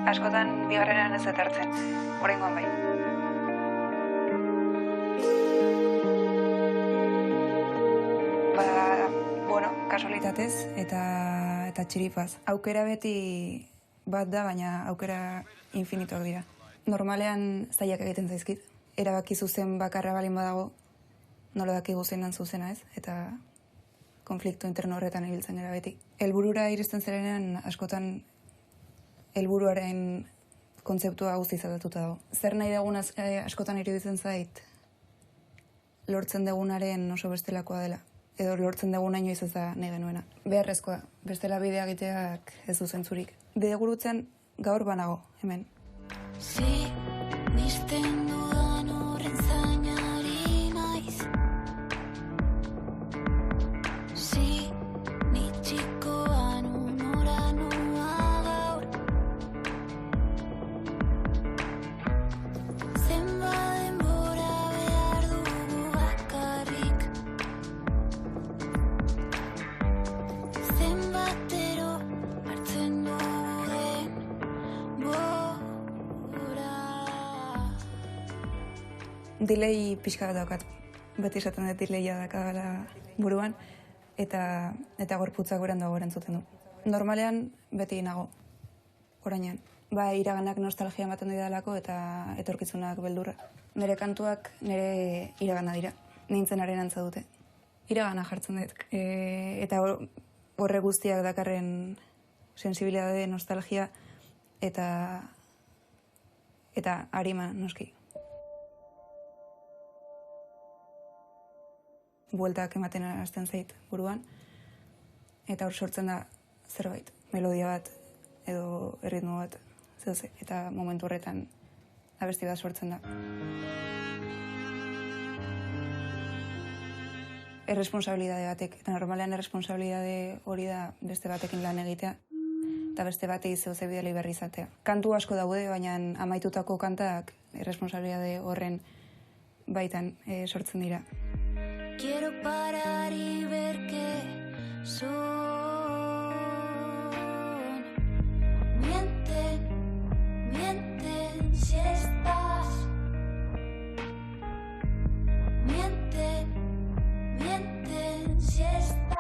Askotan bigarrenan ez dut hartzen, oraingoan bai. Kasualitatez eta txiripaz. Aukera beti bat da, baina aukera infinitoak dira. Normalean zailak egiten zaizkit. Erabaki zuzen bakarra balin badago, nola dakigu zeinan zuzena ez, eta konflikto interno horretan ibiltzen gara beti. Helburura iristen zerenean askotan helburuaren kontzeptua guztiz aldatuta dago. Zer nahi dugun askotan iruditzen zait, lortzen dugunaren oso bestelakoa dela. Edo lortzen dugun inoiz ez da nahi genuena. Beharrezkoa, bestela bidea egiteak ez du zentzurik. Bidegurutzean gaur banago, hemen. Nisten dudan horren zainari naiz. Nitxikoan unora noa gaur. Zenba denbora behar dugu bakarrik. Zenbatero hartzen duen Delay pixka bat daukat. Beti esaten dut delayia dakagala buruan, eta gorputzak beranduago erantzuten du. Normalean beti nago, orainean. Iraganak nostalgia ematen didalako eta etorkizunak beldurra. Nire kantuak nire iragana dira, nintzenaren antza dute. Iragana jartzen dut, eta horre guztiak dakarren sensibilidade, nostalgia eta arima noski. Bueltak ematen hasten zait buruan, eta hor sortzen da zerbait, melodia bat edo erritmo bat, zeuze, eta momentu horretan abesti bat sortzen da. Erresponsabilidade batek, eta normalean erresponsabilidade hori da beste batekin lan egitea, eta beste batei zeuze bidali berri izatea. Kantu asko daude, baina amaitutako kantak erresponsabilidade horren baitan sortzen dira. Quiero parar y ver qué son. Mienten si estás. Mienten si estás.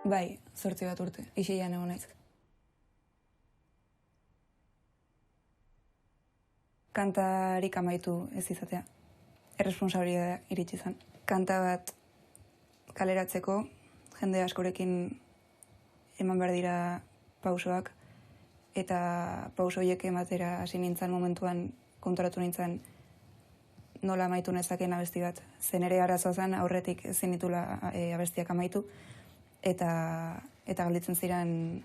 Bai, 8 bat urte, isilean egon naiz. Kantarik amaitu ez izatea. Erresponsabilidadea iritsi zen. Kanta bat kaleratzeko, jende askorekin eman behar dira pausoak, eta pauso horiek ematera hasi nintzen momentuan konturatu nintzen nola amaitu nezaken abesti bat. Zen ere arazoa zen aurretik ezin ditula abestiak amaitu, eta galditzen ziren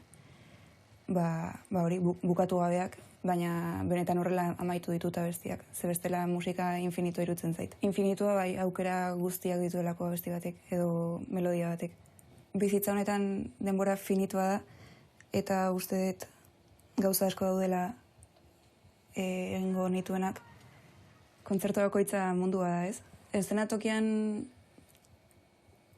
hori bukatu gabeak, baina benetan horrela amaitu ditut abestiak. Ze bestela musika infinito irutzen zait. Infinitua bai aukera guztiak dituelako abesti batek edo melodia batek. Bizitza honetan denbora finitua da, eta uste dut gauza asko daudela egingo nituenak. Kontzertu bakoitza mundua da, ez? Eszenatokian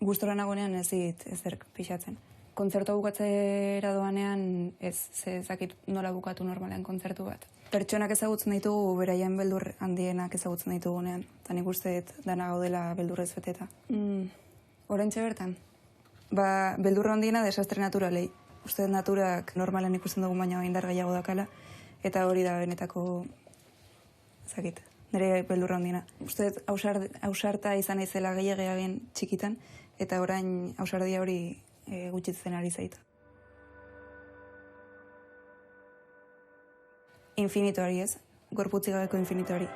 gustora nagoenean ez dit ezerk pixatzen. Kontzertua bukatzera doanean ez ezakit nola bukatu normalean kontzertu bat. Pertsonak ezagutzen ditugu, beraien beldur handienak ezagutzen ditugunean. Eta nik uste dut dana gaudela beldurrez beteta. Oraintxe bertan? Beldurra handiena desastre naturalei. Uste dut naturak normalean ikusten dugu baina indar gehiago dakala. Eta hori da benetako, ezakit, nire beldurra handiena. Uste dut ausarta izan izela gehiageagen txikitan, eta orain ausardia hori gutxitzen ari zait. Infinitoari ez, gorputzik gabeko infinitoari.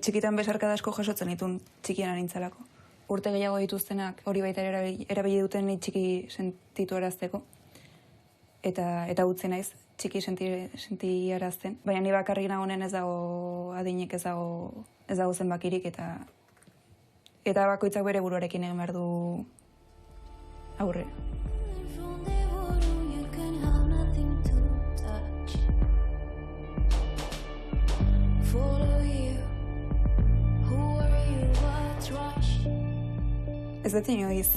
Txikitan besarkada asko jasotzen ditun txikian anintzalako. Urte gehiago dituztenak hori baita erabili duten txiki sentitu arazteko. Eta utzi naiz, txiki sentiarazten. Baina ni bakarrik nagoen ez dago adinik, ez dago zenbakirik, eta bakoitzak bere buruarekin egin behar du aurre. Ez dut inoiz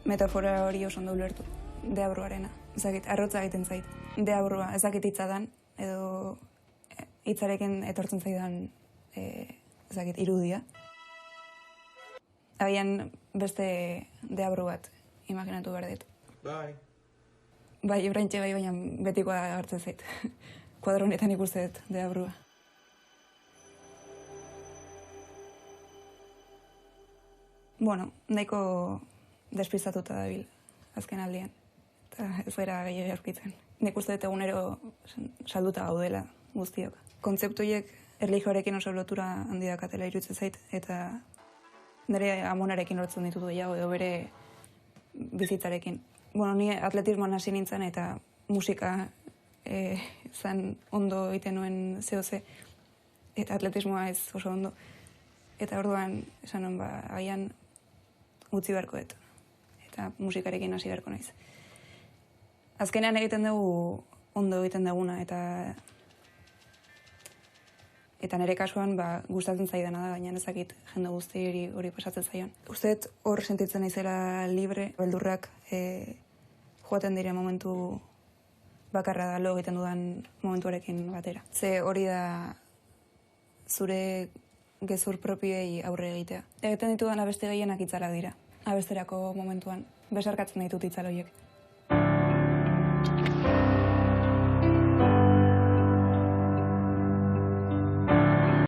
metafora hori oso ondo ulertu, deabruarena. Ezakit, arrotza egiten zait. Deabrua, ezakit hitzadan, edo hitzarekin etortzen zaidan, ezakit, irudia. Agian beste deabru bat imaginatu behar dut. Bai. Bai, oraintxe bai, baina betikoa hartzen zait. Kuadro honetan ikuste dut deabrua. Bueno, nahiko despistatuta dabil, azken aldian. Eta ez gara gehiago aurkitzen. Nik uste dut egunero salduta gaudela guztiok. Kontzeptuiek erlijioarekin oso lotura handi dakatela iruditzen zait, eta nire amonarekin lortzen ditut gehiago, edo bere bizitzarekin. Bueno, ni atletismoan hasi nintzen, eta musika zan ondo egiten nuen zehose, eta atletismoa ez oso ondo. Eta orduan, esan nuen, agian utzi beharko dut, eta musikarekin hasi beharko naiz. Azkenean egiten dugu ondo egiten duguna, eta nire kasuan gustatzen zaidana da, baina ezakit jende guzti hori pasatzen zaion. Uste dut hor sentitzen naizela libre, beldurrak joaten dire momentu bakarra da lo egiten dudan momentuarekin batera. Ze hori da zure gezur propioei aurre egitea. Egiten ditudan abeste gehienak itzalak dira. Abesterako momentuan besarkatzen ditut itzal horiek.